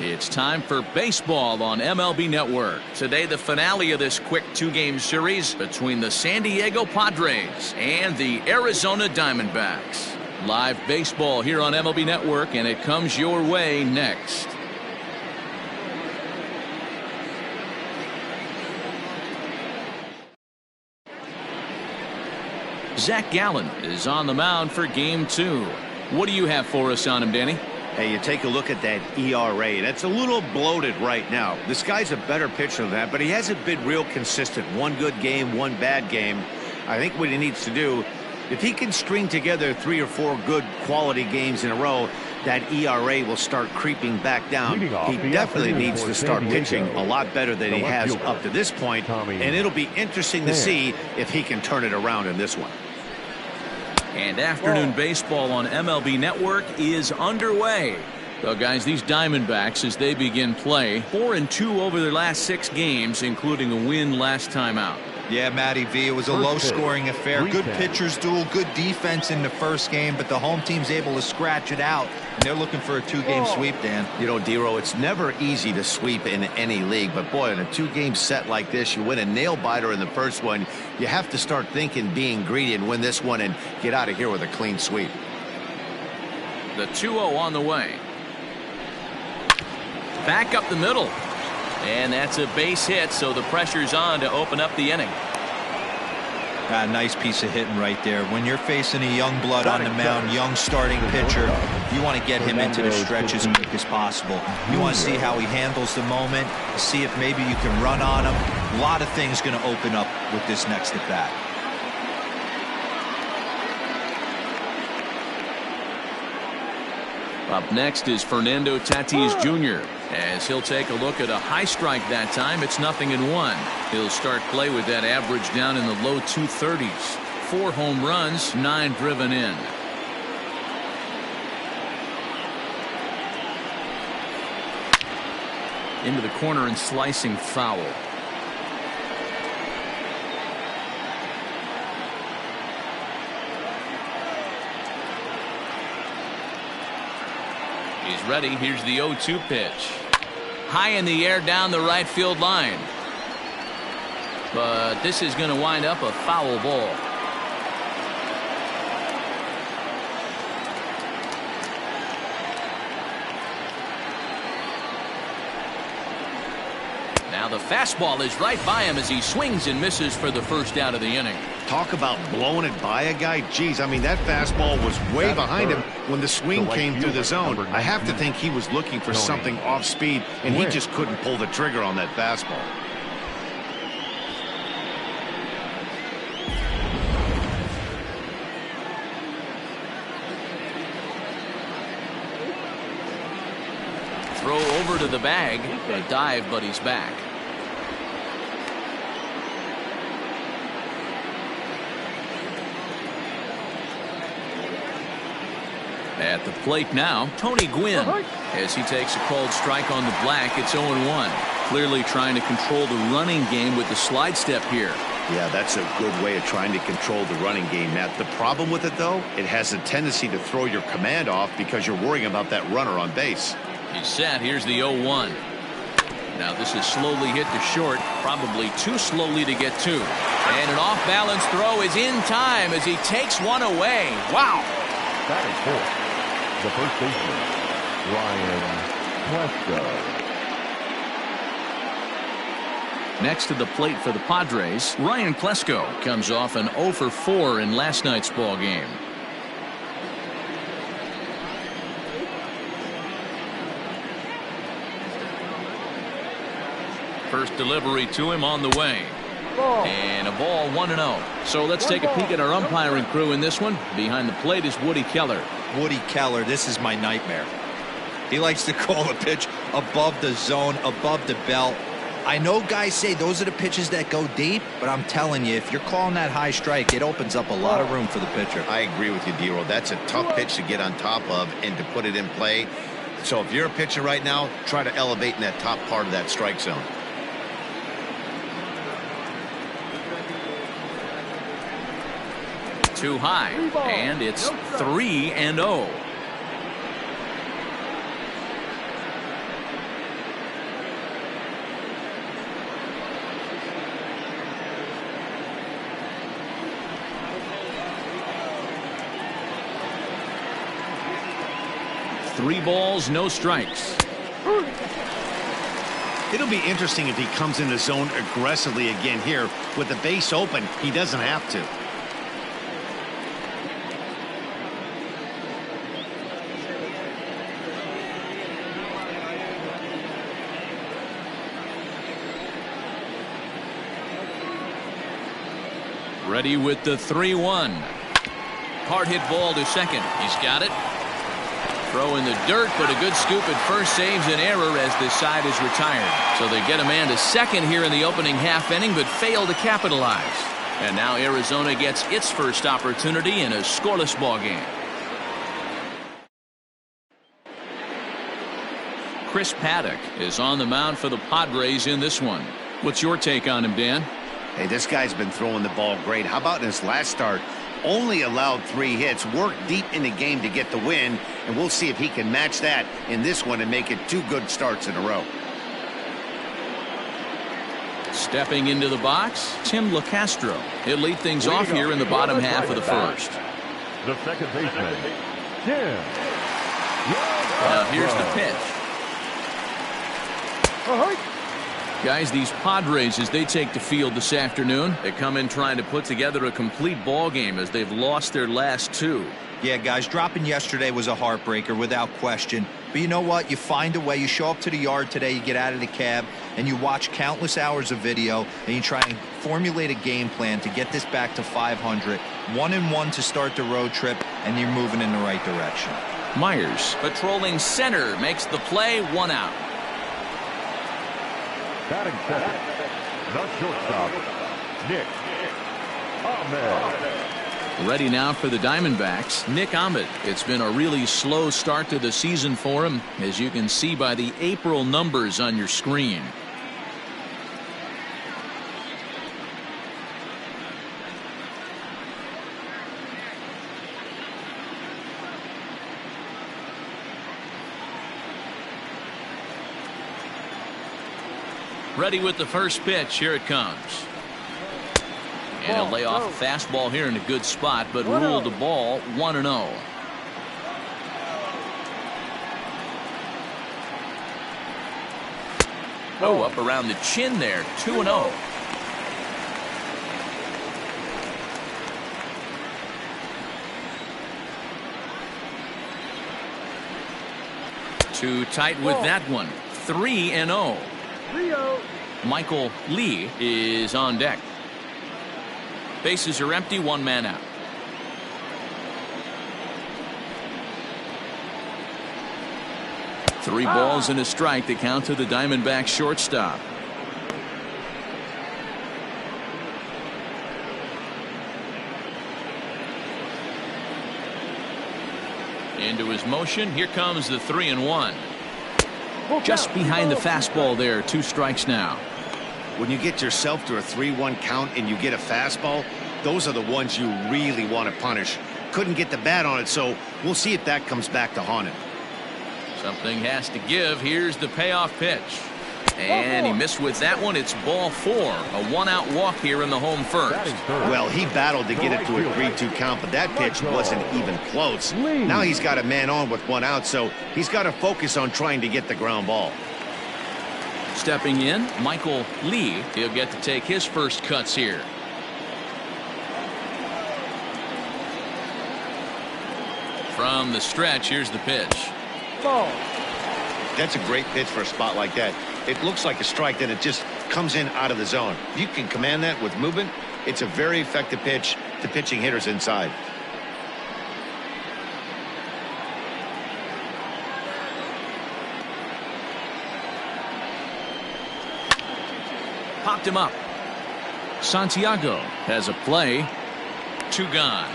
It's time for baseball on MLB Network. Today, the finale of this quick two-game series between the San Diego Padres and the Arizona Diamondbacks. Live baseball here on MLB Network, and it comes your way next. Zach Gallen is on the mound for game two. What do you have for us on him, Danny? Hey, you take a look at that ERA. That's a little bloated right now. This guy's a better pitcher than that, but he hasn't been real consistent. One good game, one bad game. I think what he needs to do, if he can string together 3 or 4 good quality games in a row, that ERA will start creeping back down. He definitely needs to start pitching a lot better than he has up to this point, and it'll be interesting to see if he can turn it around in this one. And afternoon baseball on MLB Network is underway. So, guys, these Diamondbacks, as they begin play, 4-2 over their last 6 games, including a win last time out. Yeah, Matty V, it was a low-scoring affair. Good pitchers duel, good defense in the first game, but the home team's able to scratch it out, and they're looking for a 2-game sweep, Dan. You know, Dero, it's never easy to sweep in any league, but boy, in a 2-game set like this, you win a nail-biter in the first one, you have to start thinking, being greedy, and win this one and get out of here with a clean sweep. The 2-0 on the way. Back up the middle. And that's a base hit, so the pressure's on to open up the inning. Nice piece of hitting right there. When you're facing a young blood on the mound, young starting pitcher, you want to get him into the stretch as quick as possible. You want to see how he handles the moment, see if maybe you can run on him. A lot of things going to open up with this next at bat. Up next is Fernando Tatis Jr. as he'll take a look at a high strike that time. It's 0-1. He'll start play with that average down in the low 230s. 4 home runs, 9 driven in. Into the corner and slicing foul. He's ready. Here's the 0-2 pitch. High in the air down the right field line. But this is going to wind up a foul ball. Now the fastball is right by him as he swings and misses for the first out of the inning. Talk about blowing it by a guy. Geez, I mean, that fastball was way behind him when the swing came through the zone. I have to think he was looking for something off speed, and he just couldn't pull the trigger on that fastball. Throw over to the bag. A dive, but he's back. At the plate now, Tony Gwynn, as he takes a called strike on the black. It's 0-1. Clearly trying to control the running game with the slide step here. Yeah, that's a good way of trying to control the running game, Matt. The problem with it, though, it has a tendency to throw your command off because you're worrying about that runner on base. He's set. Here's the 0-1. Now this is slowly hit to short, probably too slowly to get to. And an off-balance throw is in time as he takes one away. Wow. That is four. The first baseman, Ryan Klesko. Next to the plate for the Padres, Ryan Klesko comes off an 0 for 4 in last night's ball game. First delivery to him on the way. And a ball 1-0. So let's take a peek at our umpiring crew in this one. Behind the plate is Woody Keller. Woody Keller, this is my nightmare. He likes to call a pitch above the zone, above the belt. I know guys say those are the pitches that go deep, but I'm telling you, if you're calling that high strike, it opens up a lot of room for the pitcher. I agree with you, Dero. That's a tough pitch to get on top of and to put it in play. So if you're a pitcher right now, try to elevate in that top part of that strike zone. Too high, and it's 3-0. 3 balls, no strikes. It'll be interesting if he comes in the zone aggressively again here. With the base open, he doesn't have to. Ready with the 3-1. Hard hit ball to second. He's got it. Throw in the dirt, but a good scoop at first saves an error as this side is retired. So they get a man to second here in the opening half inning, but fail to capitalize. And now Arizona gets its first opportunity in a scoreless ball game. Chris Paddock is on the mound for the Padres in this one. What's your take on him, Dan? Hey, this guy's been throwing the ball great. How about in his last start? Only allowed 3 hits, worked deep in the game to get the win, and we'll see if he can match that in this one and make it 2 good starts in a row. Stepping into the box, Tim LeCastro. He'll lead things off here in the bottom half of the first. The second baseman, Tim. Now here's the pitch. Guys, these Padres, as they take the field this afternoon, they come in trying to put together a complete ball game as they've lost their last 2. Yeah, guys, dropping yesterday was a heartbreaker without question. But you know what? You find a way. You show up to the yard today, you get out of the cab, and you watch countless hours of video, and you try and formulate a game plan to get this back to 500. 1-1 to start the road trip, and you're moving in the right direction. Myers, patrolling center, makes the play, 1 out. Batting second, the shortstop, Nick Ahmed. Ready now for the Diamondbacks, Nick Ahmed. It's been a really slow start to the season for him, as you can see by the April numbers on your screen. Ready with the first pitch. Here it comes. And he'll lay off a fastball here in a good spot, but ruled the ball 1-0. Oh, up around the chin there. 2-0. Too tight with that one. 3-0. Michael Lee is on deck. Bases are empty, 1 man out. Three balls and a strike to count to the Diamondbacks shortstop. Into his motion. Here comes the 3-1. Just behind the fastball there. 2 strikes now. When you get yourself to a 3-1 count and you get a fastball, those are the ones you really want to punish. Couldn't get the bat on it, so we'll see if that comes back to haunt him. Something has to give. Here's the payoff pitch. And he missed with that one. It's ball 4. A 1-out walk here in the home first. Well, he battled to get it to a 3-2 count, but that pitch wasn't even close. Now he's got a man on with 1 out, so he's got to focus on trying to get the ground ball. Stepping in, Michael Lee. He'll get to take his first cuts here. From the stretch, here's the pitch. Ball. That's a great pitch for a spot like that. It looks like a strike, then it just comes in out of the zone. If you can command that with movement, it's a very effective pitch to pitching hitters inside. Popped him up. Santiago has a play. 2 gone.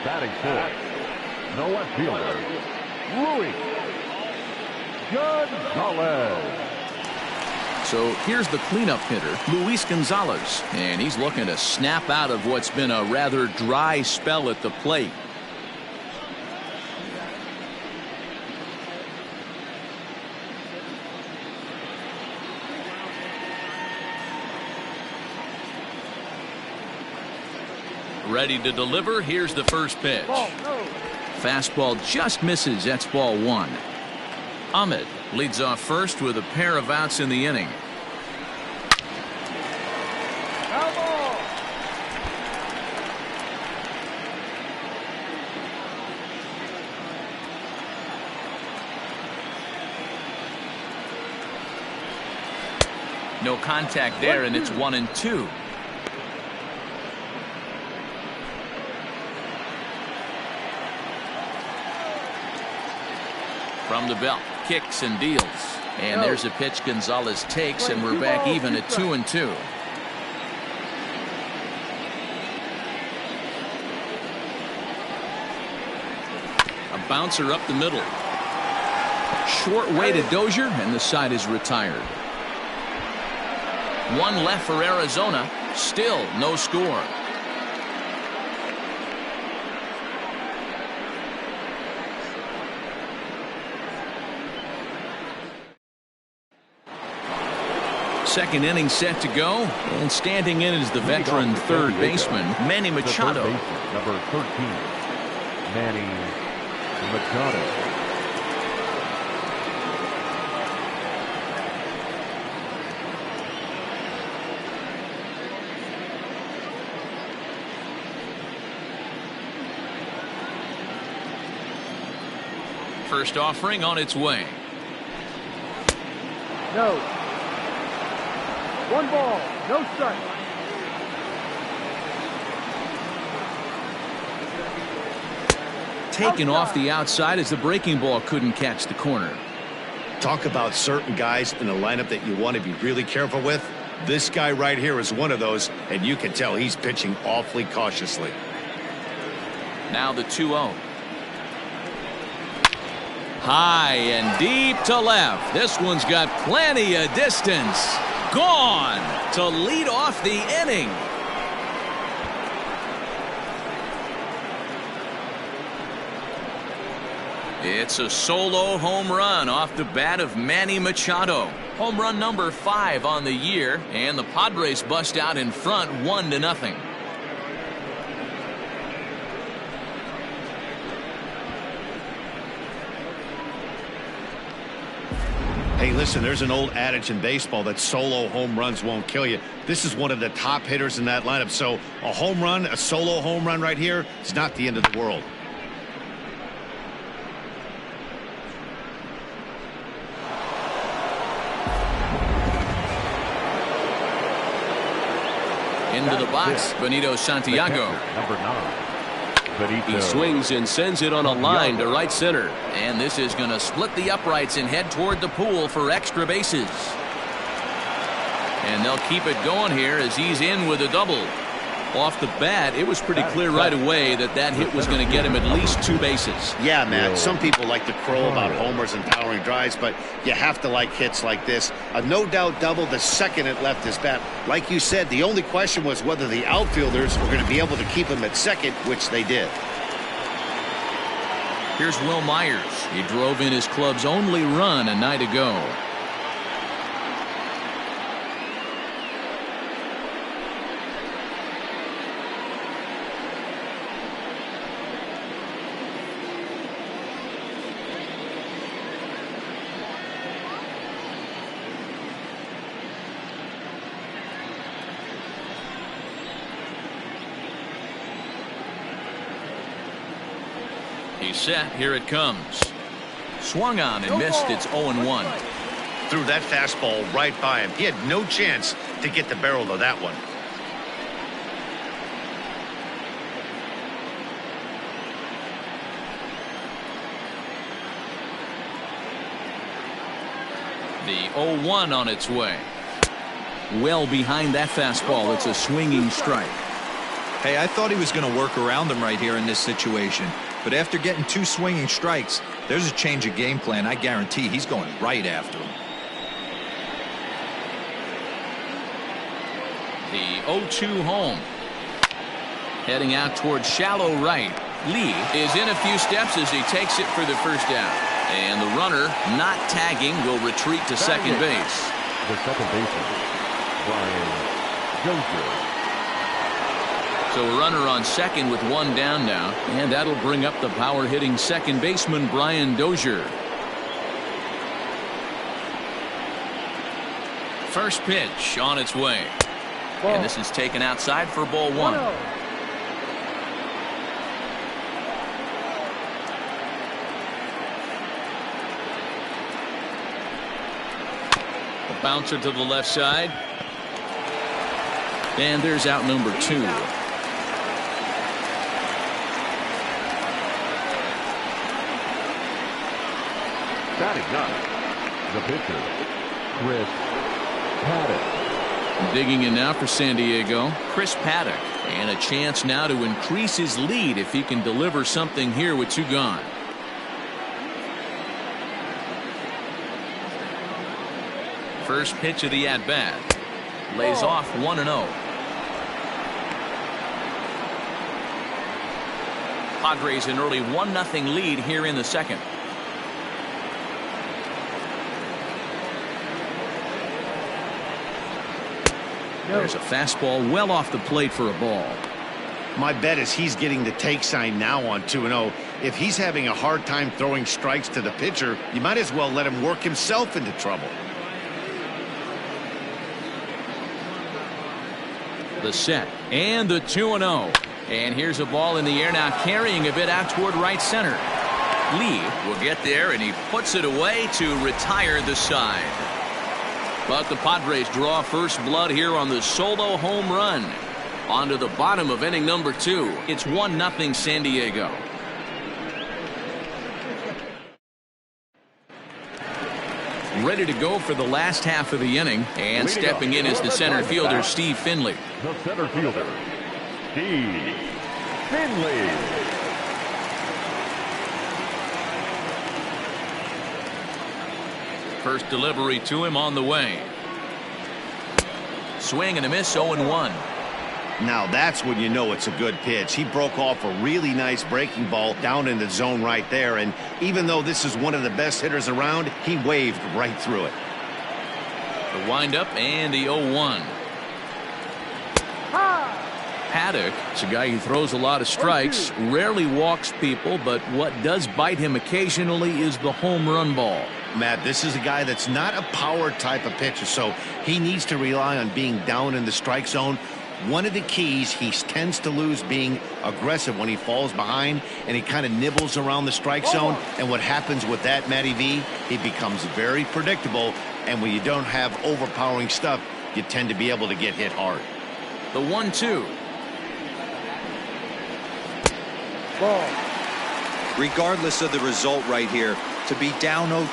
Batting fourth, no left fielder, Luis Gonzalez. So here's the cleanup hitter, Luis Gonzalez, and he's looking to snap out of what's been a rather dry spell at the plate. Ready to deliver. Here's the first pitch. Fastball just misses. That's ball one. Ahmed leads off first with a pair of outs in the inning. No contact there, and it's 1-2. From the belt, kicks and deals. And there's a pitch Gonzalez takes, and we're back even at 2-2. A bouncer up the middle. Short way to Dozier, and the side is retired. One left for Arizona. Still no score. Second inning set to go, and standing in is the veteran third baseman, Manny Machado. Number 13, Manny Machado. First offering on its way. No. One ball, no strike. Taken off the outside as the breaking ball couldn't catch the corner. Talk about certain guys in the lineup that you want to be really careful with. This guy right here is one of those, and you can tell he's pitching awfully cautiously. Now the 2-0. High and deep to left. This one's got plenty of distance. Gone to lead off the inning. It's a solo home run off the bat of Manny Machado. Home run number 5 on the year, and the Padres bust out in front 1-0. Hey, listen, there's an old adage in baseball that solo home runs won't kill you. This is one of the top hitters in that lineup. So a home run, a solo home run right here, is not the end of the world. Into the box, Benito Santiago. Number 9. He swings and sends it on a line to right center. And this is going to split the uprights and head toward the pool for extra bases. And they'll keep it going here as he's in with a double. Off the bat, it was pretty clear right away that that hit was going to get him at least 2 bases. Yeah, Matt, some people like to crow about homers and powering drives, but you have to like hits like this. A no-doubt double the second it left his bat. Like you said, the only question was whether the outfielders were going to be able to keep him at second, which they did. Here's Will Myers. He drove in his club's only run a night ago. He's set. Here it comes. Swung on and missed. It's 0-1. Threw that fastball right by him. He had no chance to get the barrel of that one. The 0-1 on its way. Well behind that fastball. It's a swinging strike. Hey, I thought he was going to work around him right here in this situation. But after getting 2 swinging strikes, there's a change of game plan. I guarantee he's going right after him. The 0-2 home. Heading out towards shallow right. Lee is in a few steps as he takes it for the first down. And the runner, not tagging, will retreat to second base. The second baseman, Brian Dozier. So a runner on second with one down now, and that'll bring up the power hitting second baseman Brian Dozier. First pitch on its way. And this is taken outside for ball one. A bouncer to the left side. And there's out number 2. Batting ninth, the pitcher, Chris Paddock. Digging in now for San Diego, Chris Paddock. And a chance now to increase his lead if he can deliver something here with 2 gone. First pitch of the at-bat. Lays off 1-0. Padres an early 1-0 lead here in the second. There's a fastball well off the plate for a ball. My bet is he's getting the take sign now on 2-0. If he's having a hard time throwing strikes to the pitcher, you might as well let him work himself into trouble. The set and the 2-0. And here's a ball in the air now, carrying a bit out toward right center. Lee will get there, and he puts it away to retire the side. But the Padres draw first blood here on the solo home run. On to the bottom of inning number 2. It's 1-0 San Diego. Ready to go for the last half of the inning, and stepping in is the center fielder Steve Finley. The center fielder, Steve Finley. First delivery to him on the way. Swing and a miss, 0-1. Now that's when you know it's a good pitch. He broke off a really nice breaking ball down in the zone right there, and even though this is one of the best hitters around, he waved right through it. The windup and the 0-1. Paddock is a guy who throws a lot of strikes, rarely walks people, but what does bite him occasionally is the home run ball. Matt, this is a guy that's not a power type of pitcher, so he needs to rely on being down in the strike zone. One of the keys, he tends to lose being aggressive when he falls behind, and he kind of nibbles around the strike zone. And what happens with that, Matty V, he becomes very predictable, and when you don't have overpowering stuff, you tend to be able to get hit hard. The 1-2. Regardless of the result right here, to be down 0-2